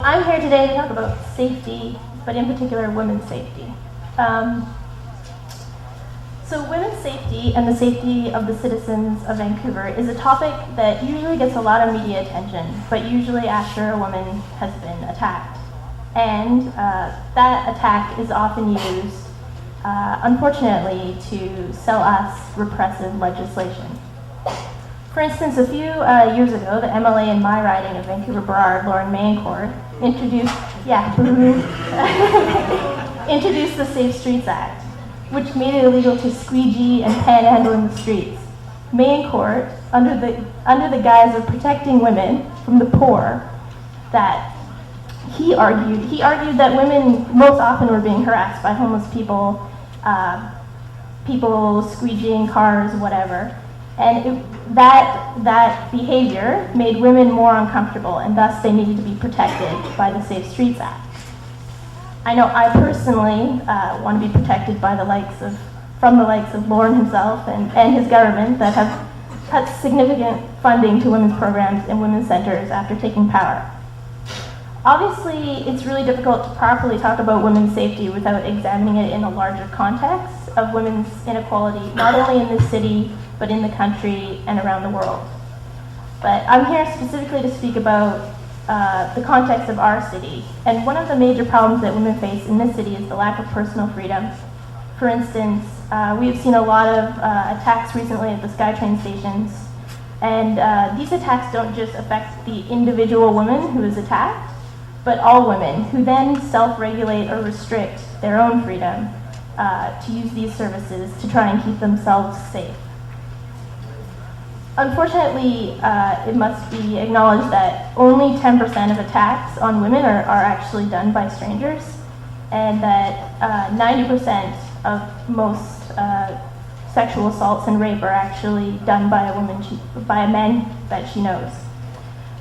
I'm here today to talk about safety, but in particular women's safety. So women's safety and the safety of the citizens of Vancouver is a topic that usually gets a lot of media attention, but usually after a woman has been attacked. And that attack is often used, unfortunately, to sell us repressive legislation. For instance, a few years ago, the MLA in my riding of Vancouver Burrard, Lauren Mayencourt, introduced the Safe Streets Act, which made it illegal to squeegee and panhandle in the streets. Mayencourt, under the guise of protecting women from the poor, that he argued that women most often were being harassed by homeless people, people squeegeeing cars, whatever. And that behavior made women more uncomfortable, and thus they needed to be protected by the Safe Streets Act. I know I personally want to be protected by from the likes of Lauren himself and his government that have cut significant funding to women's programs and women's centers after taking power. Obviously, it's really difficult to properly talk about women's safety without examining it in a larger context of women's inequality, not only in this city, but in the country and around the world. But I'm here specifically to speak about the context of our city. And one of the major problems that women face in this city is the lack of personal freedom. For instance, we have seen a lot of attacks recently at the SkyTrain stations. And these attacks don't just affect the individual woman who is attacked, but all women who then self-regulate or restrict their own freedom to use these services to try and keep themselves safe. Unfortunately, it must be acknowledged that only 10% of attacks on women are actually done by strangers, and that 90% of most sexual assaults and rape are actually done by a man that she knows.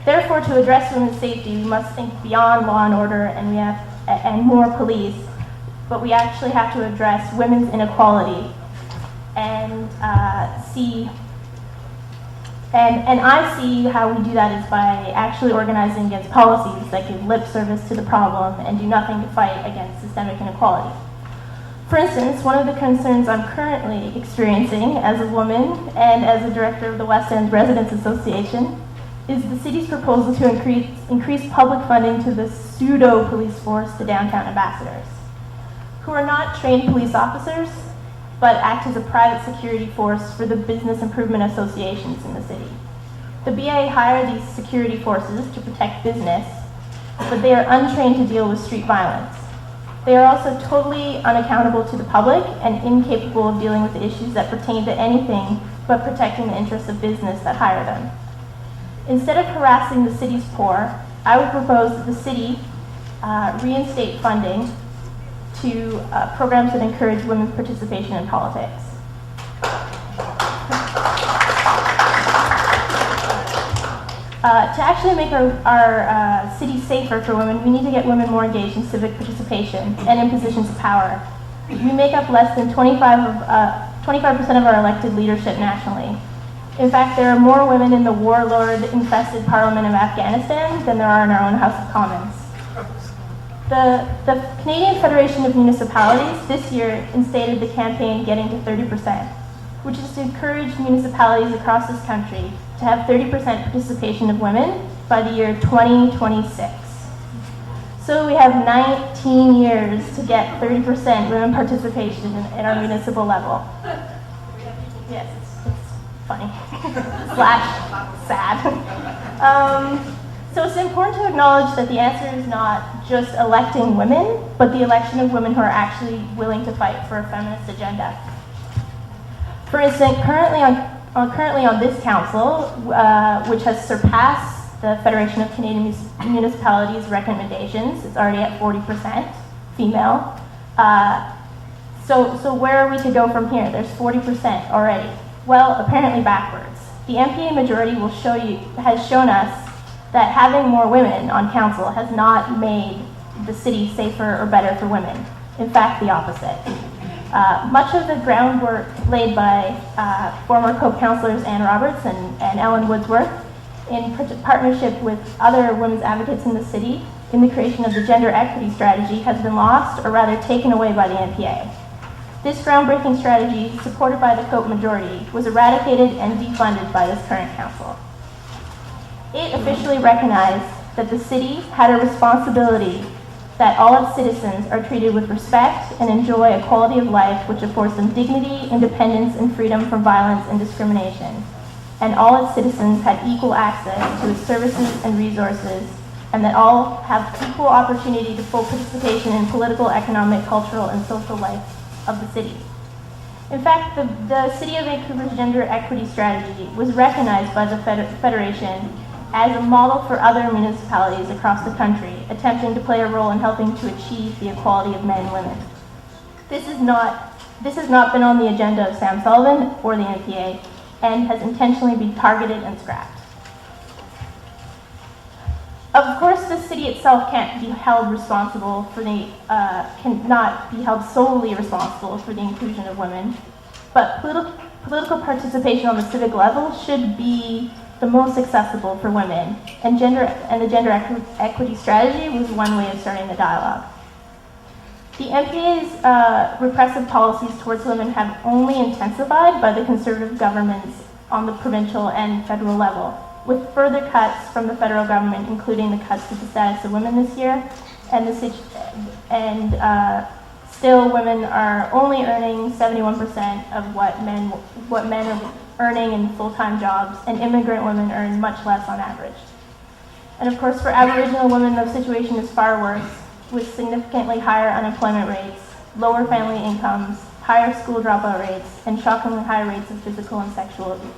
Therefore, to address women's safety, we must think beyond law and order, and more police, but we actually have to address women's inequality and And I see how we do that is by actually organizing against policies that give lip service to the problem and do nothing to fight against systemic inequality. For instance, one of the concerns I'm currently experiencing as a woman and as a director of the West End Residents Association is the city's proposal to increase public funding to the pseudo-police force, the downtown ambassadors, who are not trained police officers, but act as a private security force for the business improvement associations in the city. The BA hire these security forces to protect business, but they are untrained to deal with street violence. They are also totally unaccountable to the public and incapable of dealing with the issues that pertain to anything but protecting the interests of business that hire them. Instead of harassing the city's poor, I would propose that the city reinstate funding to programs that encourage women's participation in politics. To actually make our city safer for women, we need to get women more engaged in civic participation and in positions of power. We make up less than 25% of our elected leadership nationally. In fact, there are more women in the warlord-infested Parliament of Afghanistan than there are in our own House of Commons. The Canadian Federation of Municipalities this year instated the campaign Getting to 30%, which is to encourage municipalities across this country to have 30% participation of women by the year 2026. So we have 19 years to get 30% women participation at our municipal level. Yes, it's funny / sad. So it's important to acknowledge that the answer is not just electing women, but the election of women who are actually willing to fight for a feminist agenda. For instance, currently on this council, which has surpassed the Federation of Canadian Municipalities recommendations, it's already at 40% female. So where are we to go from here? There's 40% already. Well, apparently backwards. The MPA majority has shown us that having more women on council has not made the city safer or better for women. In fact, the opposite. Much of the groundwork laid by former co-councillors Ann Roberts and Ellen Woodsworth in partnership with other women's advocates in the city in the creation of the gender equity strategy has been lost, or rather taken away by the NPA. This groundbreaking strategy, supported by the Cope majority, was eradicated and defunded by this current council. It officially recognized that the city had a responsibility that all its citizens are treated with respect and enjoy a quality of life which affords them dignity, independence, and freedom from violence and discrimination. And all its citizens had equal access to its services and resources, and that all have equal opportunity to full participation in political, economic, cultural, and social life of the city. In fact, the City of Vancouver's gender equity strategy was recognized by the Federation as a model for other municipalities across the country, attempting to play a role in helping to achieve the equality of men and women. This has not been on the agenda of Sam Sullivan or the NPA, and has intentionally been targeted and scrapped. Of course, the city itself can't be held responsible for cannot be held solely responsible for the inclusion of women, but political participation on the civic level should be the most accessible for women, and the gender equity strategy was one way of starting the dialogue. The NPA's repressive policies towards women have only intensified by the conservative governments on the provincial and federal level, with further cuts from the federal government, including the cuts to the status of women this year, still women are only earning 71% of what men are earning in full-time jobs, and immigrant women earn much less on average. And of course, for Aboriginal women, the situation is far worse, with significantly higher unemployment rates, lower family incomes, higher school dropout rates, and shockingly high rates of physical and sexual abuse.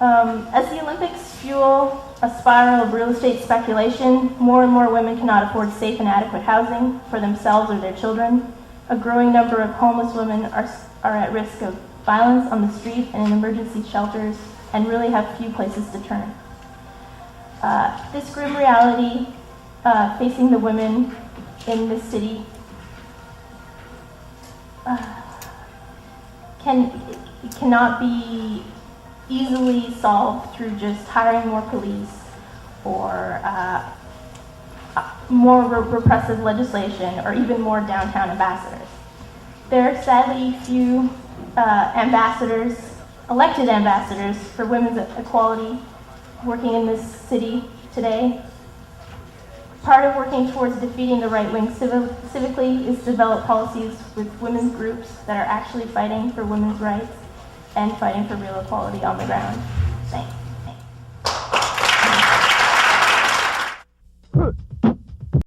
As the Olympics fuel a spiral of real estate speculation, more and more women cannot afford safe and adequate housing for themselves or their children. A growing number of homeless women are at risk of violence on the street and in emergency shelters, and really have few places to turn. This grim reality facing the women in this city cannot be easily solved through just hiring more police or more repressive legislation or even more downtown ambassadors. There are sadly few elected ambassadors for women's equality working in this city today. Part of working towards defeating the right wing civically is to develop policies with women's groups that are actually fighting for women's rights and fighting for real equality on the ground. Thanks.